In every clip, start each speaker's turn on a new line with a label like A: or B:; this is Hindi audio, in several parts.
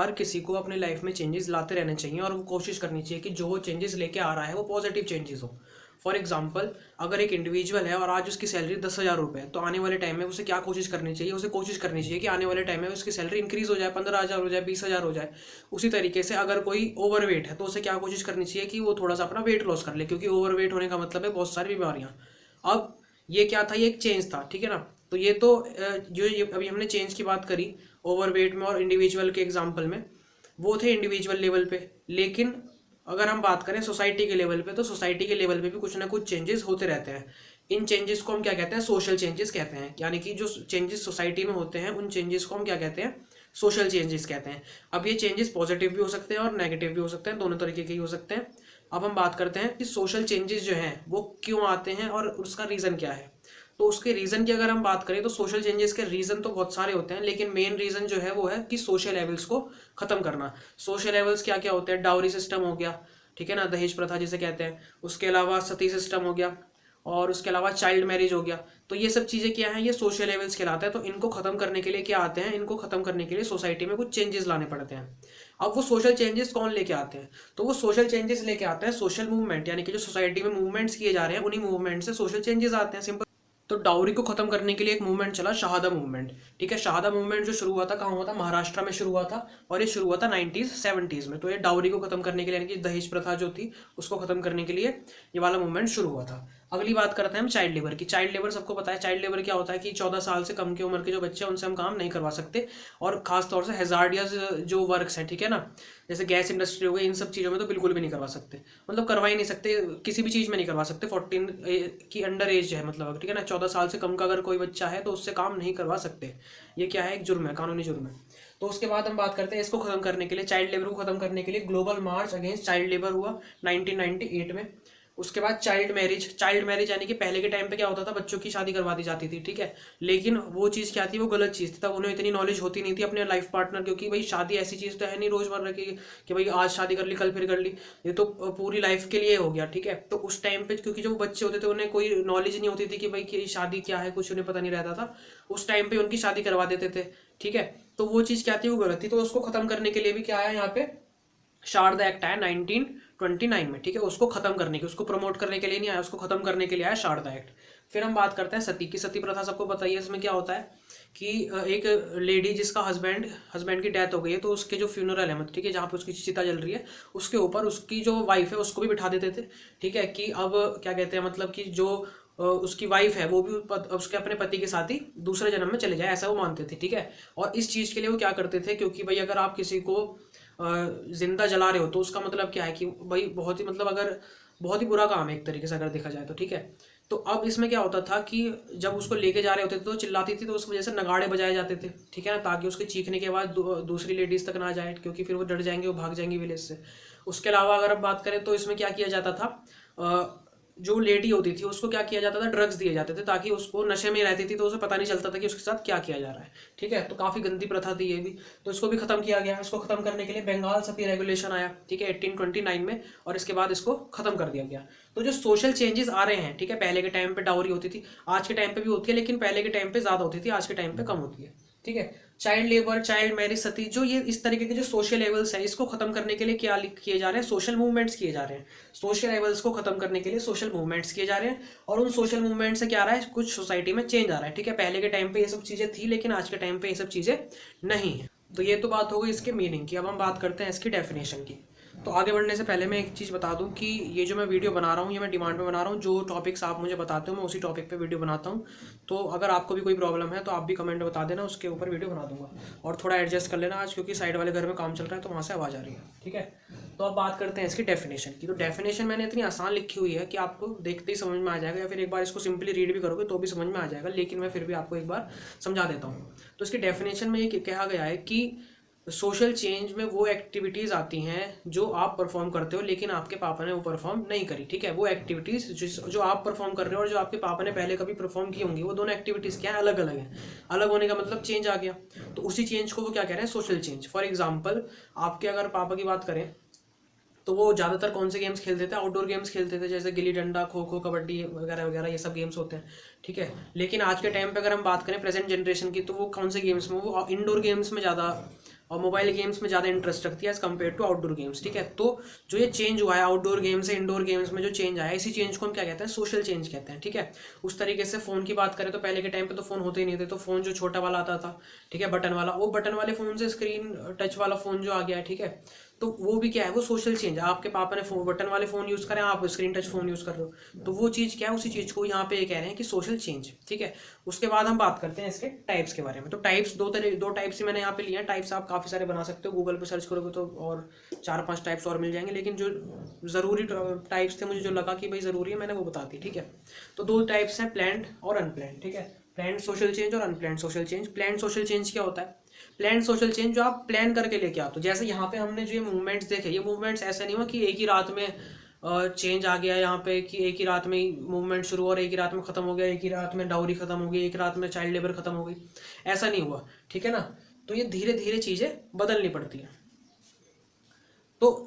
A: हर किसी को अपनी लाइफ में चेंजेस लाते रहने चाहिए और वो कोशिश करनी चाहिए कि जो वो चेंजेस लेके आ रहा है वो पॉजिटिव चेंजेस हो। फॉर एग्जाम्पल, अगर एक इंडिविजुअल है और आज उसकी सैलरी 10,000 रुपये है, तो आने वाले टाइम में उसे क्या कोशिश करनी चाहिए, उसे कोशिश करनी चाहिए कि आने वाले टाइम में उसकी सैलरी इंक्रीज हो जाए, 15,000 हो जाए, 20,000 हो जाए। उसी तरीके से अगर कोई ओवरवेट है तो उसे क्या कोशिश करनी चाहिए कि वो थोड़ा सा अपना वेट लॉस कर ले, क्योंकि ओवरवेट होने का मतलब है बहुत सारी बीमारियाँ। अब ये क्या था, ये एक चेंज था, ठीक है ना। तो ये तो जो ये अभी हमने चेंज की बात करी ओवरवेट में और इंडिविजुअल के एग्जाम्पल में, वो थे इंडिविजुअल लेवल पे। लेकिन अगर हम बात करें सोसाइटी के लेवल पे, तो सोसाइटी के लेवल पे भी कुछ ना कुछ चेंजेस होते रहते हैं। इन चेंजेस को हम क्या कहते हैं, सोशल चेंजेस कहते हैं। यानी कि जो चेंजेस सोसाइटी में होते हैं उन चेंजेस को हम क्या कहते हैं, सोशल चेंजेस कहते हैं। अब ये चेंजेस पॉजिटिव भी हो सकते हैं और नेगेटिव भी हो सकते हैं, दोनों तरीके के ही हो सकते हैं। अब हम बात करते हैं कि सोशल चेंजेस जो हैं वो क्यों आते हैं और उसका रीज़न क्या है। तो उसके रीज़न की अगर हम बात करें तो सोशल चेंजेस के रीज़न तो बहुत सारे होते हैं, लेकिन मेन रीज़न जो है वो है कि सोशल लेवल्स को ख़त्म करना। सोशल लेवल्स क्या क्या होते हैं, डाउरी सिस्टम हो गया, ठीक है ना, दहेज प्रथा जिसे कहते हैं। उसके अलावा सती सिस्टम हो गया, और उसके अलावा चाइल्ड मैरिज हो गया। तो ये सब चीज़ें क्या हैं, ये सोशल लेवल्स कहलाता है। तो इनको ख़त्म करने के लिए क्या आते हैं, इनको ख़त्म करने के लिए सोसाइटी में कुछ चेंजेस लाने पड़ते हैं। अब वो सोशल चेंजेस कौन लेके आते हैं, तो वो सोशल चेंजेस लेके आते हैं सोशल मूवमेंट। यानी कि जो सोसाइटी में मूवमेंट्स किए जा रहे हैं उन्हीं मूवमेंट से सोशल चेंजेस आते हैं, सिंपल। तो डाउरी को खत्म करने के लिए एक मूवमेंट चला, शहादा मूवमेंट, ठीक है। शहादा मूवमेंट जो शुरू हुआ था कहाँ हुआ था, महाराष्ट्र में शुरू हुआ था, और ये शुरू हुआ था 90s 70s में। तो ये डाउरी को खत्म करने के लिए, यानी कि दहेज प्रथा जो थी उसको खत्म करने के लिए ये वाला मूवमेंट शुरू हुआ था। अगली बात करते हैं हम चाइल्ड लेबर की। चाइल्ड लेबर सबको पता है, चाइल्ड लेबर क्या होता है कि 14 साल से कम की उम्र के जो बच्चे हैं उनसे हम काम नहीं करवा सकते, और खास तौर से हैजार्डियस जो वर्क्स हैं, ठीक है ना, जैसे गैस इंडस्ट्री हो गई, इन सब चीज़ों में तो बिल्कुल भी नहीं करवा सकते, मतलब करवा ही नहीं सकते, किसी भी चीज़ में नहीं करवा सकते। 14 की अंडर एज है, मतलब ठीक है ना, 14 साल से कम का अगर कोई बच्चा है तो उससे काम नहीं करवा सकते। ये क्या है, एक जुर्म है, कानूनी जुर्म है। तो उसके बाद हम बात करते हैं इसको खत्म करने के लिए, चाइल्ड लेबर को खत्म करने के लिए ग्लोबल मार्च अगेंस्ट चाइल्ड लेबर हुआ 1998 में। उसके बाद चाइल्ड मैरिज। चाइल्ड मैरिज यानी कि पहले के टाइम पे क्या होता था, बच्चों की शादी करवा दी जाती थी, ठीक है। लेकिन वो चीज़ क्या थी, वो गलत चीज़ थी। तब उन्हें इतनी नॉलेज होती नहीं थी अपने लाइफ पार्टनर, क्योंकि भाई शादी ऐसी चीज़ तो है नहीं रोज़मर्रा की कि भाई आज शादी कर ली कल फिर कर ली, ये तो पूरी लाइफ के लिए हो गया, ठीक है। तो उस टाइम पे क्योंकि जो बच्चे होते थे उन्हें कोई नॉलेज नहीं होती थी कि भाई कि शादी क्या है, कुछ उन्हें पता नहीं रहता था, उस टाइम पे उनकी शादी करवा देते थे, ठीक है। तो वो चीज़ क्या थी, वो गलत थी। तो उसको खत्म करने के लिए भी क्या आया यहाँ पे, शारदा एक्ट आया 1929 में, ठीक है। उसको खत्म करने के, उसको प्रमोट करने के लिए नहीं आया, उसको खत्म करने के लिए आया शारदा एक्ट। फिर हम बात करते हैं सती की। सती प्रथा सबको पता ही है। इसमें क्या होता है कि एक लेडी जिसका हस्बैंड की डेथ हो गई है, तो उसके जो फ्यूनरल है, ठीक है, जहाँ पे उसकी चिता जल रही है उसके ऊपर उसकी जो वाइफ है उसको भी बिठा देते थे, ठीक है। कि अब क्या कहते हैं, मतलब कि जो उसकी वाइफ है वो भी उसके अपने पति के साथ ही दूसरे जन्म में चले जाए, ऐसा वो मानते थे, ठीक है। और इस चीज़ के लिए वो क्या करते थे, क्योंकि भाई अगर आप किसी को जिंदा जला रहे हो तो उसका मतलब क्या है कि भाई बहुत ही, मतलब अगर बहुत ही बुरा काम है एक तरीके से अगर देखा जाए तो, ठीक है। तो अब इसमें क्या होता था कि जब उसको लेके जा रहे होते थे तो चिल्लाती थी, तो उस वजह से नगाड़े बजाए जाते थे, ठीक है ना, ताकि उसके चीखने की आवाज़ दूसरी लेडीज़ तक ना जाए, क्योंकि फिर वो डर जाएंगे, वो भाग जाएंगी विलेज से। उसके अलावा अगर हम बात करें तो इसमें क्या किया जाता था, जो लेडी होती थी उसको क्या किया जाता था, ड्रग्स दिए जाते थे, ताकि उसको नशे में रहती थी तो उसे पता नहीं चलता था कि उसके साथ क्या किया जा रहा है, ठीक है। तो काफ़ी गंदी प्रथा थी ये भी, तो इसको भी खत्म किया गया। इसको खत्म करने के लिए बंगाल सती रेगुलेशन आया, ठीक है, 1829 में, और इसके बाद इसको खत्म कर दिया गया। तो जो सोशल चेंजेस आ रहे हैं, ठीक है, पहले के टाइम पे डाउरी होती थी, आज के टाइम पे भी होती है, लेकिन पहले के टाइम पे ज़्यादा होती थी, आज के टाइम पे कम होती है, ठीक है। चाइल्ड लेबर, चाइल्ड मैरिज, सती, जो ये इस तरीके के जो सोशल लेवल्स हैं इसको खत्म करने के लिए क्या किए जा रहे हैं, सोशल मूवमेंट्स किए जा रहे हैं। सोशल लेवल्स को खत्म करने के लिए सोशल मूवमेंट्स किए जा रहे हैं, और उन सोशल मूवमेंट से क्या आ रहा है, कुछ सोसाइटी में चेंज आ रहा है, ठीक है। पहले के टाइम पे ये सब चीज़ें थी, लेकिन आज के टाइम पे ये सब चीज़ें नहीं है। तो ये तो बात हो गई इसके मीनिंग की। अब हम बात करते हैं इसकी डेफिनेशन की। तो आगे बढ़ने से पहले मैं एक चीज़ बता दूं कि ये जो मैं वीडियो बना रहा हूँ ये मैं डिमांड में बना रहा हूँ, जो टॉपिक्स आप मुझे बताते हो मैं उसी टॉपिक पे वीडियो बनाता हूँ। तो अगर आपको भी कोई प्रॉब्लम है तो आप भी कमेंट बता देना, उसके ऊपर वीडियो बना दूंगा। और थोड़ा एडजस्ट कर लेना आज, क्योंकि साइड वाले घर में काम चल रहा है तो वहाँ से आवाज़ आ रही है, ठीक है। तो अब बात करते हैं इसकी डेफिनेशन की। तो डेफिनेशन मैंने इतनी आसान लिखी हुई है कि आपको देखते ही समझ में आ जाएगा, या फिर एक बार इसको सिंपली रीड भी करोगे तो भी समझ में आ जाएगा, लेकिन मैं फिर भी आपको एक बार समझा देता हूँ। तो इसकी डेफिनेशन में ये कहा गया है कि सोशल चेंज में वो एक्टिविटीज़ आती हैं जो आप परफॉर्म करते हो लेकिन आपके पापा ने वो परफॉर्म नहीं करी, ठीक है। वो एक्टिविटीज़ जो आप परफॉर्म कर रहे हो और जो आपके पापा ने पहले कभी परफॉर्म की होंगी, वो दोनों एक्टिविटीज़ क्या है, अलग अलग हैं। अलग होने का मतलब चेंज आ गया, तो उसी चेंज को वो क्या कह रहे हैं, सोशल चेंज। फॉर एग्जाम्पल, आपके अगर पापा की बात करें तो वो ज़्यादातर कौन से गेम्स खेलते थे, आउटडोर गेम्स खेलते थे, जैसे गिल्ली डंडा, खो खो, कबड्डी वगैरह वगैरह, ये सब गेम्स होते हैं, ठीक है। लेकिन आज के टाइम पे अगर हम बात करें प्रेजेंट जनरेशन की, तो वो कौन से गेम्स में, वो इंडोर गेम्स में ज़्यादा और मोबाइल गेम्स में ज़्यादा इंटरेस्ट रखती है as compare to outdoor games, ठीक है। तो जो ये चेंज हुआ है आउटडोर गेम से इंडोर गेम्स में जो चेंज आया है, इसी चेंज को हम क्या कहते हैं, सोशल चेंज कहते हैं, ठीक है। उस तरीके से फ़ोन की बात करें तो पहले के टाइम पे तो फ़ोन होते ही नहीं थे, तो फ़ोन जो छोटा वाला आता था, ठीक है, बटन वाला, वो बटन वाले फ़ोन से स्क्रीन टच वाला फ़ोन जो आ गया है, ठीक है, तो वो भी क्या है, वो सोशल चेंज है। आपके पापा ने बटन वाले फ़ोन यूज़ करें, आप स्क्रीन टच फ़ोन यूज़ कर रहे हो, तो वो चीज़ क्या है, उसी चीज़ को यहाँ पे ये कह रहे हैं कि सोशल चेंज, ठीक है। उसके बाद हम बात करते हैं इसके टाइप्स के बारे में। तो टाइप्स दो टाइप्स ही मैंने यहाँ पे लिए हैं। टाइप्स आप काफ़ी सारे बना सकते हो, गूगल पे सर्च करोगे तो और 4-5 टाइप्स और मिल जाएंगे, लेकिन जो ज़रूरी टाइप्स थे मुझे जो लगा कि भाई ज़रूरी है, मैंने वो बता दी, ठीक है। तो 2 टाइप्स हैं, प्लान्ड और अनप्लान्ड, ठीक है। प्लान्ड सोशल चेंज और unplanned social change. Planned social change क्या होता है? प्लान सोशल चेंज जो आप प्लान करके लेके आते हो। जैसे यहाँ पे हमने जो ये मूवमेंट्स देखे, ये मूवमेंट्स ऐसा नहीं हुआ कि एक ही रात में चेंज आ गया यहाँ पे, कि एक ही रात में ही मूवमेंट शुरू हुआ और एक ही रात में ख़त्म हो गया, एक ही रात में डाउरी ख़त्म हो गई, एक रात में चाइल्ड लेबर ख़त्म हो गई, ऐसा नहीं हुआ, ठीक है ना। तो ये धीरे धीरे चीज़ें बदलनी पड़ती हैं। तो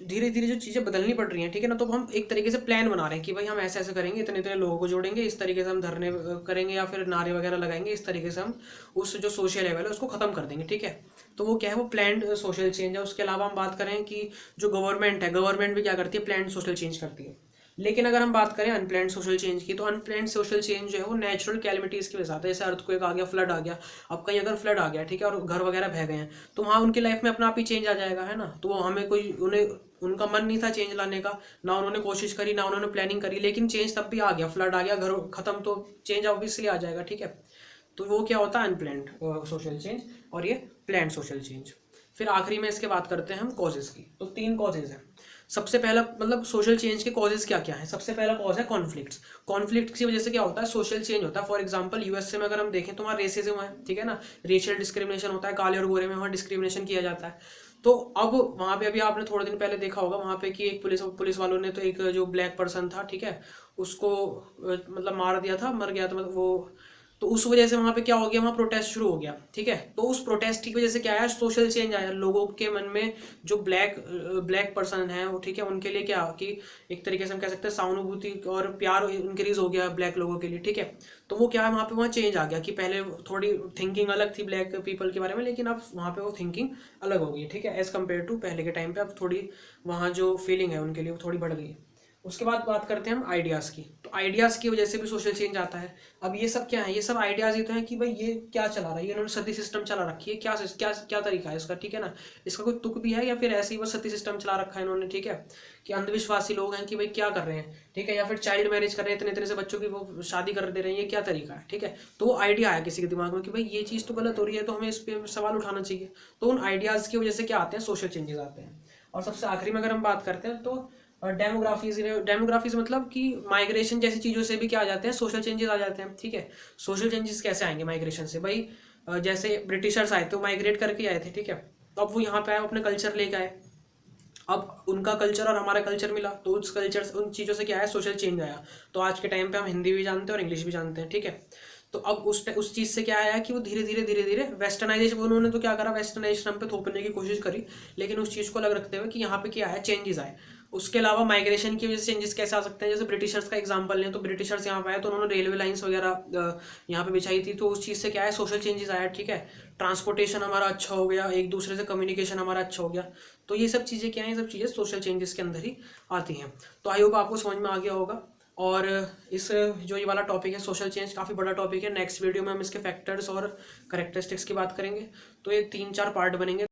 A: धीरे धीरे जो चीज़ें बदलनी पड़ रही हैं, ठीक है ना, तो हम एक तरीके से प्लान बना रहे हैं कि भाई हम ऐसे ऐसे करेंगे, इतने इतने लोगों को जोड़ेंगे, इस तरीके से हम धरने करेंगे या फिर नारे वगैरह लगाएंगे, इस तरीके से हम उस जो सोशल लेवल है उसको ख़त्म कर देंगे, ठीक है। तो वो क्या है, वो प्लान्ड सोशल चेंज है। उसके अलावा हम बात करें कि जो गवर्नमेंट है, गवर्नमेंट भी क्या करती है, प्लान्ड सोशल चेंज करती है। लेकिन अगर हम बात करें अनप्लान्ड सोशल चेंज की, तो अनप्लान्ड सोशल चेंज जो है वो नेचुरल कैलेमिटीज़ की वजह से आता है। जैसे अर्थक्वेक आ गया, फ्लड आ गया। अब कहीं अगर फ्लड आ गया, ठीक है, और घर वगैरह बह गए हैं, तो वहाँ उनकी लाइफ में अपना आप ही चेंज आ जाएगा, है ना। तो वो हमें कोई उन्हें उनका मन नहीं था चेंज लाने का, ना उन्होंने कोशिश करी, ना उन्होंने प्लानिंग करी, लेकिन चेंज तब भी आ गया। फ्लड आ गया, घर खत्म, तो चेंज ऑब्वियसली आ जाएगा, ठीक है। तो वो क्या होता है, अनप्लान्ड सोशल चेंज, और ये प्लान्ड सोशल चेंज। फिर आखिरी में इसके बात करते हैं हम कॉजेज़ की। तो 3 कॉजेज़ हैं। सबसे पहला मतलब सोशल चेंज के कॉजेज़ क्या क्या है। सबसे पहला कॉज है कॉन्फ्लिक्ट्स। कॉन्फ्लिक्ट की वजह से क्या होता है, सोशल चेंज होता है। फॉर एग्जांपल यूएसए में अगर हम देखें तो वहाँ रेसिज्म है, ठीक है ना, रेशियल डिस्क्रिमिनेशन होता है, काले और गोरे में वहाँ डिस्क्रिमिनेशन किया जाता है। तो अब वहाँ पे अभी आपने थोड़े दिन पहले देखा होगा वहाँ पे कि एक पुलिस वालों ने तो एक जो ब्लैक पर्सन था, ठीक है, उसको मतलब मार दिया था, मर गया था, मतलब वो, तो उस वजह से वहाँ पे क्या हो गया, वहाँ प्रोटेस्ट शुरू हो गया, ठीक है। तो उस प्रोटेस्ट की वजह से क्या आया, सोशल चेंज आया। लोगों के मन में जो ब्लैक पर्सन है वो, ठीक है, उनके लिए क्या कि एक तरीके से हम कह सकते हैं सहानुभूति और प्यार इंक्रीज हो गया ब्लैक लोगों के लिए, ठीक है। तो वो क्या है, वहाँ चेंज आ गया कि पहले थोड़ी थिंकिंग अलग थी ब्लैक पीपल के बारे में, लेकिन अब वहाँ पे वो थिंकिंग अलग हो गई, ठीक है, एज़ कम्पेयर टू पहले के टाइम पे। अब थोड़ी वहाँ जो फीलिंग है उनके लिए वो थोड़ी बढ़ गई है। उसके बाद बात करते हैं हम आइडियाज़ की। तो आइडियाज़ की वजह से भी सोशल चेंज आता है। अब ये सब क्या है, ये सब आइडियाज़ ही तो हैं कि भाई ये क्या चला रहा है, ये इन्होंने सती सिस्टम चला रखी है, क्या क्या क्या तरीका है इसका, ठीक है ना। इसका कोई तुक भी है या फिर ऐसे ही बस सती सिस्टम चला रखा है इन्होंने, ठीक है, कि अंधविश्वासी लोग हैं कि भाई क्या कर रहे हैं, ठीक है, या फिर चाइल्ड मैरिज कर रहे हैं, इतने इतने से बच्चों की वो शादी कर दे रहे हैं, ये क्या तरीका है, ठीक है। तो वो आइडिया आया किसी के दिमाग में कि भाई ये चीज़ तो गलत हो रही है, तो हमें इस पर सवाल उठाना चाहिए। तो उन आइडियाज़ की वजह से क्या आते हैं, सोशल चेंजेस आते हैं। और सबसे आखिरी में अगर हम बात करते हैं तो डेमोग्राफीज मतलब कि माइग्रेशन जैसी चीज़ों से भी क्या आ जाते हैं, सोशल चेंजेस आ जाते हैं, ठीक है। सोशल चेंजेस कैसे आएंगे माइग्रेशन से, भाई जैसे ब्रिटिशर्स आए तो माइग्रेट करके आए थे, ठीक है। तो अब वो यहाँ पे आए, अपने कल्चर लेके आए। अब उनका कल्चर और हमारा कल्चर मिला, तो उस कल्चर उन चीज़ों से क्या है, सोशल चेंज आया। तो आज के टाइम पे हम हिंदी भी जानते हैं और इंग्लिश भी जानते हैं, ठीक है। तो अब उस चीज़ से क्या आया कि वो धीरे धीरे वेस्टर्नाइजेशन, उन्होंने तो क्या करा, वेस्टर्नाइजेशन हम पे थोपने की कोशिश करी, लेकिन उस चीज़ को अलग रखते हुए कि यहाँ पे क्या है, चेंजेस आए। उसके अलावा माइग्रेशन की वजह से चेंजेस कैसे आ सकते हैं, जैसे ब्रिटिशर्स का एग्जांपल लें, तो ब्रिटिशर्स यहाँ पे आए तो उन्होंने रेलवे लाइंस वगैरह यहाँ पे बिछाई थी, तो उस चीज़ से क्या है, सोशल चेंजेस आया, ठीक है। ट्रांसपोर्टेशन हमारा अच्छा हो गया, एक दूसरे से कम्युनिकेशन हमारा अच्छा हो गया। तो ये सब चीज़ें क्या हैं, ये सब चीज़ें सोशल चेंजेस के अंदर ही आती हैं। तो आई होप आपको समझ में आ गया होगा। और इस जो ये वाला टॉपिक है सोशल चेंज, काफ़ी बड़ा टॉपिक है। नेक्स्ट वीडियो में हम इसके फैक्टर्स और करेक्टरिस्टिक्स की बात करेंगे। तो ये 3-4 पार्ट बनेंगे।